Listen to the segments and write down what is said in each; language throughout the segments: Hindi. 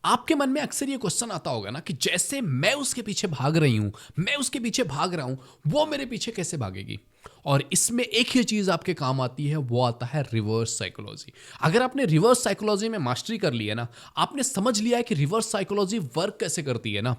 आपके मन में अक्सर ये क्वेश्चन आता होगा ना कि जैसे मैं उसके पीछे भाग रही हूं, मैं उसके पीछे भाग रहा हूं, वो मेरे पीछे कैसे भागेगी। और इसमें एक ही चीज आपके काम आती है, वो आता है रिवर्स साइकोलॉजी। अगर आपने रिवर्स साइकोलॉजी में मास्टरी कर ली है ना, आपने समझ लिया है कि रिवर्स साइकोलॉजी वर्क कैसे करती है ना,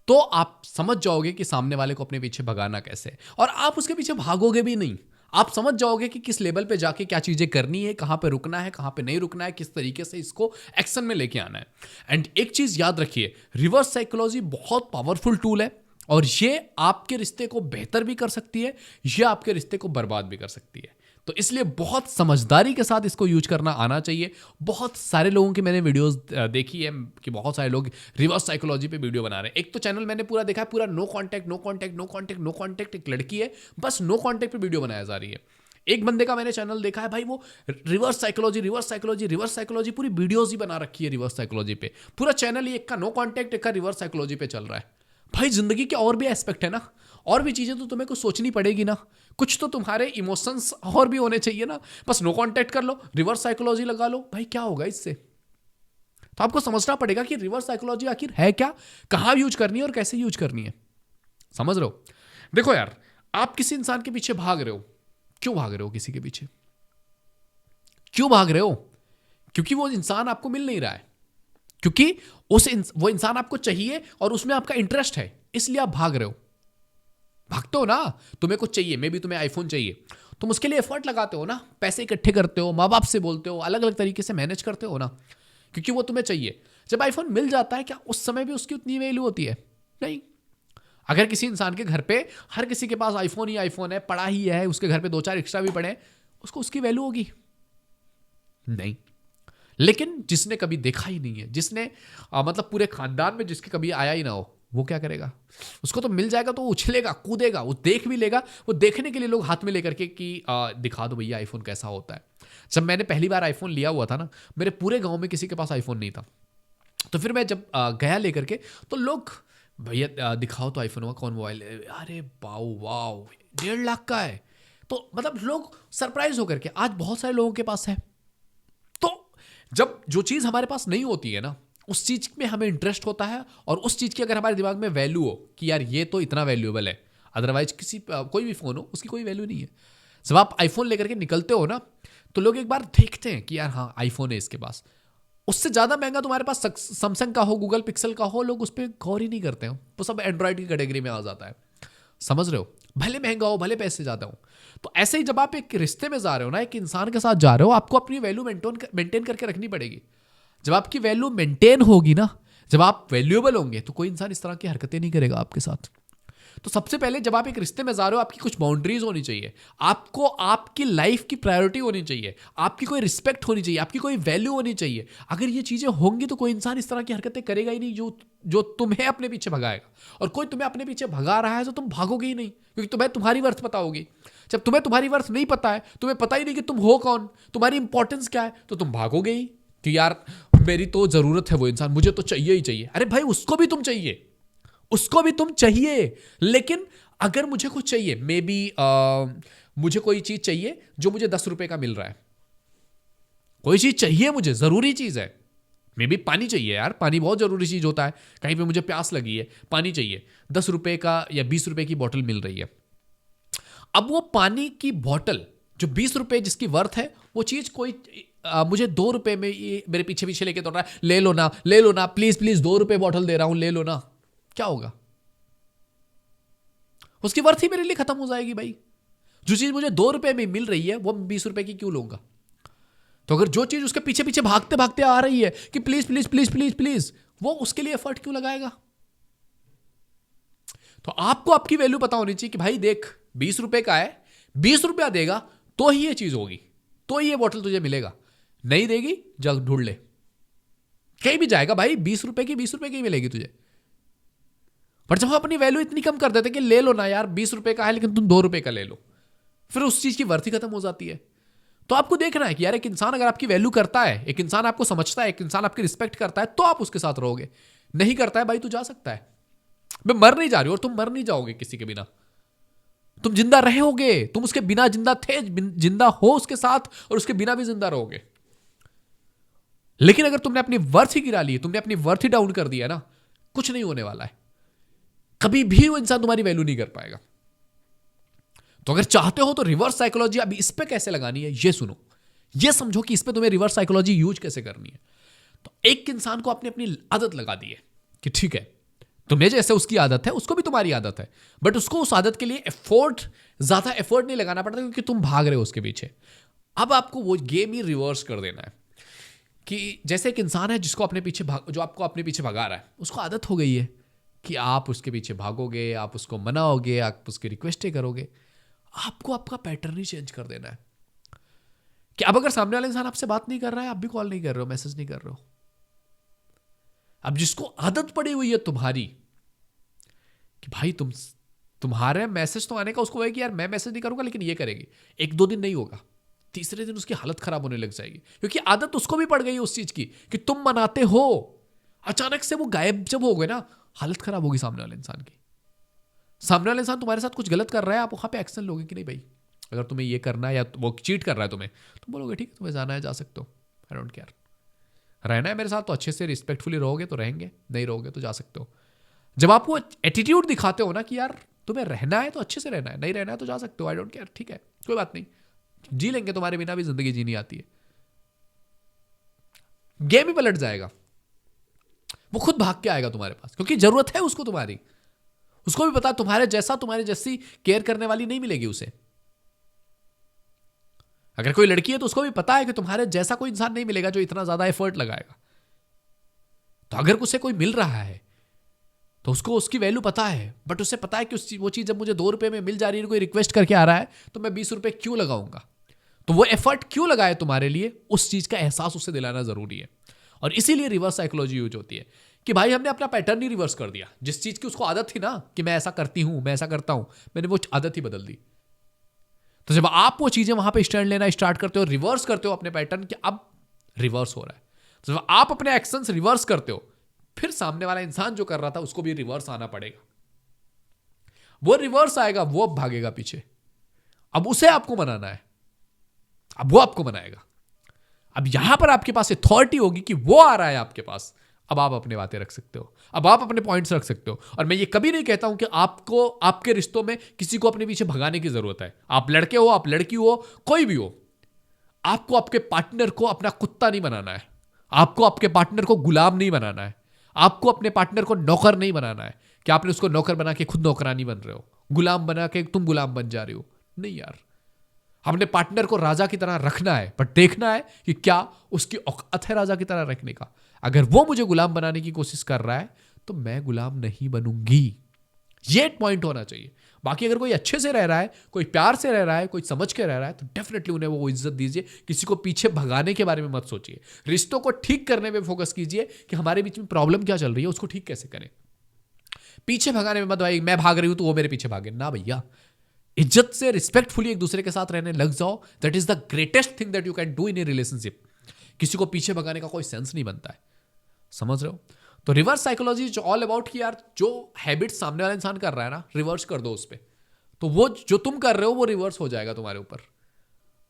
तो आप समझ जाओगे कि सामने वाले को अपने पीछे भगाना कैसे है, और आप उसके पीछे भागोगे भी नहीं। आप समझ जाओगे कि किस लेवल पे जाके क्या चीजें करनी है, कहां पे रुकना है, कहां पे नहीं रुकना है, किस तरीके से इसको एक्शन में लेके आना है। एंड एक चीज याद रखिए, रिवर्स साइकोलॉजी बहुत पावरफुल टूल है, और ये आपके रिश्ते को बेहतर भी कर सकती है, ये आपके रिश्ते को बर्बाद भी कर सकती है। तो इसलिए बहुत समझदारी के साथ इसको यूज करना आना चाहिए। बहुत सारे लोगों की मैंने वीडियोस देखी है कि बहुत सारे लोग रिवर्स साइकोलॉजी पे वीडियो बना रहे हैं। एक तो चैनल मैंने पूरा देखा है, पूरा no contact no contact no contact no contact, एक लड़की है बस नो कांटेक्ट पे वीडियो बनाया जा रही है। एक बंदे का मैंने चैनल देखा है भाई, वो reverse psychology reverse psychology reverse psychology पूरी वीडियोस ही बना रखी है रिवर्स साइकोलॉजी पे। पूरा चैनल ही एक का नो कांटेक्ट, एक का रिवर्स साइकोलॉजी पे चल रहा है। भाई जिंदगी के और भी एस्पेक्ट है ना, और भी चीजें तो तुम्हें कुछ सोचनी पड़ेगी ना, कुछ तो तुम्हारे इमोशंस और भी होने चाहिए ना। बस नो कांटेक्ट कर लो, रिवर्स साइकोलॉजी लगा लो, भाई क्या होगा इससे। तो आपको समझना पड़ेगा कि रिवर्स साइकोलॉजी आखिर है क्या, कहां यूज करनी है और कैसे यूज करनी है। समझ रहे हो। देखो यार, आप किसी इंसान के पीछे भाग रहे हो, क्यों भाग रहे हो किसी के पीछे, क्यों भाग रहे हो? क्योंकि वो इंसान आपको मिल नहीं रहा है, क्योंकि वो इंसान आपको चाहिए और उसमें आपका इंटरेस्ट है, इसलिए आप भाग रहे हो। भागते हो ना, तुम्हें कुछ चाहिए, मे बी तुम्हें आईफोन चाहिए, तुम उसके लिए एफर्ट लगाते हो ना, पैसे इकट्ठे करते हो, माँ बाप से बोलते हो, अलग अलग तरीके से मैनेज करते हो ना, क्योंकि वो तुम्हें चाहिए। जब आईफोन मिल जाता है, क्या उस समय भी उसकी उतनी वैल्यू होती है? नहीं। अगर किसी इंसान के घर पे हर किसी के पास आईफोन ही आईफोन है, पड़ा ही है, उसके घर पे दो चार एक्स्ट्रा भी पड़े, उसको उसकी वैल्यू होगी? नहीं। लेकिन जिसने कभी देखा ही नहीं है, जिसने मतलब पूरे खानदान में जिसके कभी आया ही ना हो, वो क्या करेगा? उसको तो मिल जाएगा तो वो उछलेगा, कूदेगा, वो देख भी लेगा। वो देखने के लिए लोग हाथ में लेकर के कि दिखा दो भैया आईफोन कैसा होता है। जब मैंने पहली बार आईफोन लिया हुआ था ना, मेरे पूरे गांव में किसी के पास आईफोन नहीं था। तो फिर मैं जब गया लेकर के, तो लोग, भैया दिखाओ तो आईफोन, हुआ कौन मोबाइल है? अरे बाऊ वाओ, 1.5 लाख का है। तो मतलब लोग सरप्राइज होकर के, आज बहुत सारे लोगों के पास है। तो जब जो चीज़ हमारे पास नहीं होती है ना, उस चीज़ में हमें इंटरेस्ट होता है, और उस चीज़ की अगर हमारे दिमाग में वैल्यू हो कि यार ये तो इतना वैल्यूएबल है, अदरवाइज किसी कोई भी फ़ोन हो उसकी कोई वैल्यू नहीं है। जब आप आईफोन लेकर के निकलते हो ना, तो लोग एक बार देखते हैं कि यार हाँ आईफोन है इसके पास। उससे ज़्यादा महंगा तुम्हारे पास सैमसंग का हो, गूगल पिक्सल का हो, लोग उस पर गौर ही नहीं करते हो, वो सब एंड्रॉयड की कैटेगरी में आ जाता है। समझ रहे हो। भले महंगा हो, भले पैसे ज़्यादा हो। तो ऐसे ही जब आप एक रिश्ते में जा रहे हो ना, एक इंसान के साथ जा रहे हो, आपको अपनी वैल्यू मेंटेन करके रखनी पड़ेगी। जब आपकी वैल्यू मेंटेन होगी ना, जब आप वैल्यूएबल होंगे, तो कोई इंसान इस तरह की हरकतें नहीं करेगा आपके साथ। तो सबसे पहले जब आप एक रिश्ते में जा रहे हो, आपकी कुछ बाउंड्रीज होनी चाहिए, आपको आपकी लाइफ की प्रायोरिटी होनी चाहिए, आपकी कोई रिस्पेक्ट होनी चाहिए, आपकी कोई वैल्यू होनी चाहिए। अगर ये चीजें होंगी तो कोई इंसान इस तरह की हरकतें करेगा ही नहीं, जो जो तुम्हें अपने पीछे भगाएगा। और कोई तुम्हें अपने पीछे भगा रहा है तो तुम भागोगे ही नहीं, क्योंकि तुम्हें तुम्हारी वर्थ पता होगी। जब तुम्हें तुम्हारी वर्थ नहीं पता है, तुम्हें पता ही नहीं कि तुम हो कौन, तुम्हारी इंपॉर्टेंस क्या है, तो तुम भागोगे ही कि यार मेरी तो जरूरत है वो इंसान, मुझे तो चाहिए ही चाहिए। अरे भाई उसको भी तुम चाहिए, उसको भी तुम चाहिए। लेकिन अगर मुझे कुछ चाहिए, मे बी मुझे कोई चीज चाहिए जो मुझे 10 रुपए का मिल रहा है, कोई चीज चाहिए मुझे, जरूरी चीज है, मे बी पानी चाहिए यार, पानी बहुत जरूरी चीज होता है, कहीं पे मुझे प्यास लगी है, पानी चाहिए, 10 रुपए का या 20 रुपए की बोतल मिल रही है। अब वो पानी की बोतल जो 20 रुपए जिसकी वर्थ है, वो चीज कोई मुझे 2 रुपए में ये मेरे पीछे पीछे लेके दौड़ रहा है, ले लो ना, ले लो ना, प्लीज प्लीज, 2 रुपए बोतल दे रहा हूं, ले लो ना। क्या होगा? उसकी वर्थ ही मेरे लिए खत्म हो जाएगी भाई। जो चीज मुझे 2 रुपए में मिल रही है, वो 20 रुपए की क्यों लूंगा? तो अगर जो चीज उसके पीछे पीछे भागते भागते आ रही है कि please please please please please, वो उसके लिए एफर्ट क्यों लगाएगा? तो आपको आपकी वैल्यू पता होनी चाहिए कि भाई देख, 20 रुपए का है, 20 रुपया देगा तो ही ये चीज होगी, तो ही ये बोतल तुझे मिलेगा, नहीं देगी जग ढूंढ ले, कहीं भी जाएगा भाई, 20 रुपए की 20 रुपए की मिलेगी तुझे। पर जब हम अपनी वैल्यू इतनी कम कर देते कि ले लो ना यार, 20 रुपए का है लेकिन तुम 2 रुपए का ले लो, फिर उस चीज की वर्थ ही खत्म हो जाती है। तो आपको देखना है कि यार एक इंसान अगर आपकी वैल्यू करता है, एक इंसान आपको समझता है, एक इंसान आपकी रिस्पेक्ट करता है, तो आप उसके साथ रहोगे। नहीं करता है भाई, तू जा सकता है, मैं मर नहीं जा रही हूं और तुम मर नहीं जाओगे किसी के बिना, तुम जिंदा रहोगे, तुम उसके बिना जिंदा थे, जिंदा हो उसके साथ, और उसके बिना भी जिंदा रहोगे। लेकिन अगर तुमने अपनी वर्थ ही गिरा ली, तुमने अपनी वर्थ ही डाउन कर दिया ना, कुछ नहीं होने वाला है। कभी भी वो इंसान तुम्हारी वैल्यू नहीं कर पाएगा। तो अगर चाहते हो तो रिवर्स साइकोलॉजी अभी इस पे कैसे लगानी है ये सुनो, ये समझो कि इस पे तुम्हें रिवर्स साइकोलॉजी यूज कैसे करनी है। तो एक इंसान को आपने अपनी आदत लगा दी है कि ठीक है, तुम्हें जैसे उसकी आदत है उसको भी तुम्हारी आदत है, बट उसको उस आदत के लिए ज्यादा एफर्ट नहीं लगाना पड़ता क्योंकि तुम भाग रहे हो उसके पीछे। अब आपको वो गेम ही रिवर्स कर देना है कि जैसे एक इंसान है जिसको अपने पीछे जो आपको अपने पीछे भगा रहा है, उसको आदत हो गई है कि आप उसके पीछे भागोगे, आप उसको मनाओगे, आप उसकी रिक्वेस्टें करोगे। आपको आपका पैटर्न ही चेंज कर देना है कि अब अगर सामने वाला इंसान आपसे बात नहीं कर रहा है, आप भी कॉल नहीं कर रहे हो, मैसेज नहीं कर रहे हो। अब जिसको आदत पड़ी हुई है तुम्हारी कि भाई तुम्हारे मैसेज तो आने का, उसको है कि यार मैं मैसेज नहीं करूंगा लेकिन ये करेगी, एक दो दिन नहीं होगा, तीसरे दिन उसकी हालत खराब होने लग जाएगी क्योंकि आदत उसको भी पड़ गई है उस चीज की कि तुम मनाते हो। अचानक से वो गायब जब हो गए ना, हालत खराब होगी सामने वाले इंसान की। सामने वाला इंसान तुम्हारे साथ कुछ गलत कर रहा है, आप वहां पे एक्शन लोगे कि नहीं भाई अगर तुम्हें ये करना है या वो चीट कर रहा है तुम्हें, तुम बोलोगे ठीक है तुम्हें जाना है जा सकते हो, आई डोंट केयर, रहना है मेरे साथ तो अच्छे से रिस्पेक्टफुली रहोगे तो रहेंगे, नहीं रहोगे तो जा सकते हो। जब आप वो एटीट्यूड दिखाते हो ना कि यार तुम्हें रहना है तो अच्छे से रहना है, नहीं रहना है तो जा सकते हो, आई डोंट केयर, ठीक है कोई बात नहीं, जी लेंगे, तुम्हारे बिना भी जिंदगी जीनी आती है, गेम ही पलट जाएगा। वो खुद भाग के आएगा तुम्हारे पास क्योंकि जरूरत है उसको तुम्हारी। उसको भी पता तुम्हारे जैसी केयर करने वाली नहीं मिलेगी उसे। अगर कोई लड़की है तो उसको भी पता है कि तुम्हारे जैसा कोई इंसान नहीं मिलेगा जो इतना ज्यादा एफर्ट लगाएगा। तो अगर उसे कोई मिल रहा है तो उसको उसकी वैल्यू पता है, बट उसे पता है कि वो चीज जब मुझे 2 रुपए में मिल जा रही है, कोई रिक्वेस्ट करके आ रहा है तो मैं 20 रुपए क्यों लगाऊंगा। तो वो एफर्ट क्यों लगाए तुम्हारे लिए, उस चीज का एहसास उसे दिलाना जरूरी है। और इसीलिए रिवर्स साइकोलॉजी यूज होती है कि भाई हमने अपना पैटर्न ही रिवर्स कर दिया। जिस चीज की उसको आदत थी ना कि मैं ऐसा करती हूं, मैं ऐसा करता हूं, मैंने वो आदत ही बदल दी। तो जब आप वो चीजें वहां पे स्टैंड लेना स्टार्ट करते हो, रिवर्स करते हो अपने पैटर्न कि अब रिवर्स हो रहा है, तो जब आप अपने एक्शंस रिवर्स करते हो, फिर सामने वाला इंसान जो कर रहा था उसको भी रिवर्स आना पड़ेगा। वो रिवर्स आएगा, वो अब भागेगा पीछे, अब उसे आपको मनाना है, अब वो आपको मनाएगा। अब यहां पर आपके पास अथॉरिटी होगी कि वो आ रहा है आपके पास, अब आप अपने बातें रख सकते हो, अब आप अपने पॉइंट्स रख सकते हो। और मैं ये कभी नहीं कहता हूं कि आपको आपके रिश्तों में किसी को अपने पीछे भगाने की जरूरत है। आप लड़के हो, आप लड़की हो, कोई भी हो, आपको आपके पार्टनर को अपना कुत्ता नहीं बनाना है, आपको आपके पार्टनर को गुलाम नहीं बनाना है, आपको अपने पार्टनर को नौकर नहीं बनाना है कि आपने उसको नौकर बना के खुद नौकरानी बन रहे हो, गुलाम बना के तुम गुलाम बन जा रहे हो। नहीं यार, हमने पार्टनर को राजा की तरह रखना है, पर देखना है कि क्या उसकी औकात है राजा की तरह रखने का। अगर वो मुझे गुलाम बनाने की कोशिश कर रहा है तो मैं गुलाम नहीं बनूंगी, ये पॉइंट होना चाहिए। बाकी अगर कोई अच्छे से रह रहा है, कोई प्यार से रह रहा है, कोई समझ के रह रहा है, तो डेफिनेटली उन्हें वो इज्जत दीजिए। किसी को पीछे भगाने के बारे में मत सोचिए, रिश्तों को ठीक करने में फोकस कीजिए कि हमारे बीच में प्रॉब्लम क्या चल रही है, उसको ठीक कैसे करें। पीछे भगाने में मत भाई, मैं भाग रही हूं तो वो मेरे पीछे भागे, ना भैया। इज्जत से रिस्पेक्टफुली एक दूसरे के साथ रहने लग जाओ, that is the greatest thing that you can do in A relationship. किसी को पीछे भगाने का कोई सेंस नहीं बनता है, समझ रहे हो। तो reverse psychology is all about कि यार जो हैबिट सामने वाला इंसान कर रहा है ना, रिवर्स कर दो उस पर, तो वो जो तुम कर रहे हो वो रिवर्स हो जाएगा तुम्हारे ऊपर,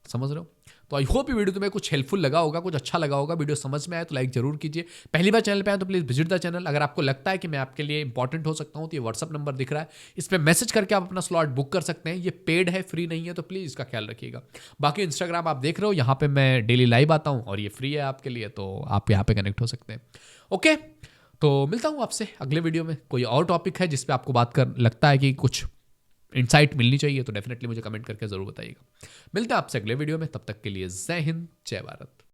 समझ रहे हो। तो आई होप ये वीडियो तुम्हें कुछ हेल्पफुल लगा होगा, कुछ अच्छा लगा होगा। वीडियो समझ में आए तो लाइक जरूर कीजिए। पहली बार चैनल पे आए तो प्लीज विजिट द चैनल। अगर आपको लगता है कि मैं आपके लिए इंपॉर्टेंट हो सकता हूं तो ये व्हाट्सअप नंबर दिख रहा है, इस पर मैसेज करके आप अपना स्लॉट बुक कर सकते हैं। ये पेड है, फ्री नहीं है, तो प्लीज इसका ख्याल रखिएगा। बाकी इंस्टाग्राम आप देख रहे हो, यहाँ पे मैं डेली लाइव आता हूँ और ये फ्री है आपके लिए, तो आप यहाँ पे कनेक्ट हो सकते हैं। ओके, तो मिलता हूँ आपसे अगले वीडियो में। कोई और टॉपिक है जिस पे आपको बात कर लगता है कि कुछ इनसाइट मिलनी चाहिए तो डेफिनेटली मुझे कमेंट करके जरूर बताइएगा। मिलते हैं आपसे अगले वीडियो में, तब तक के लिए जय हिंद, जय भारत।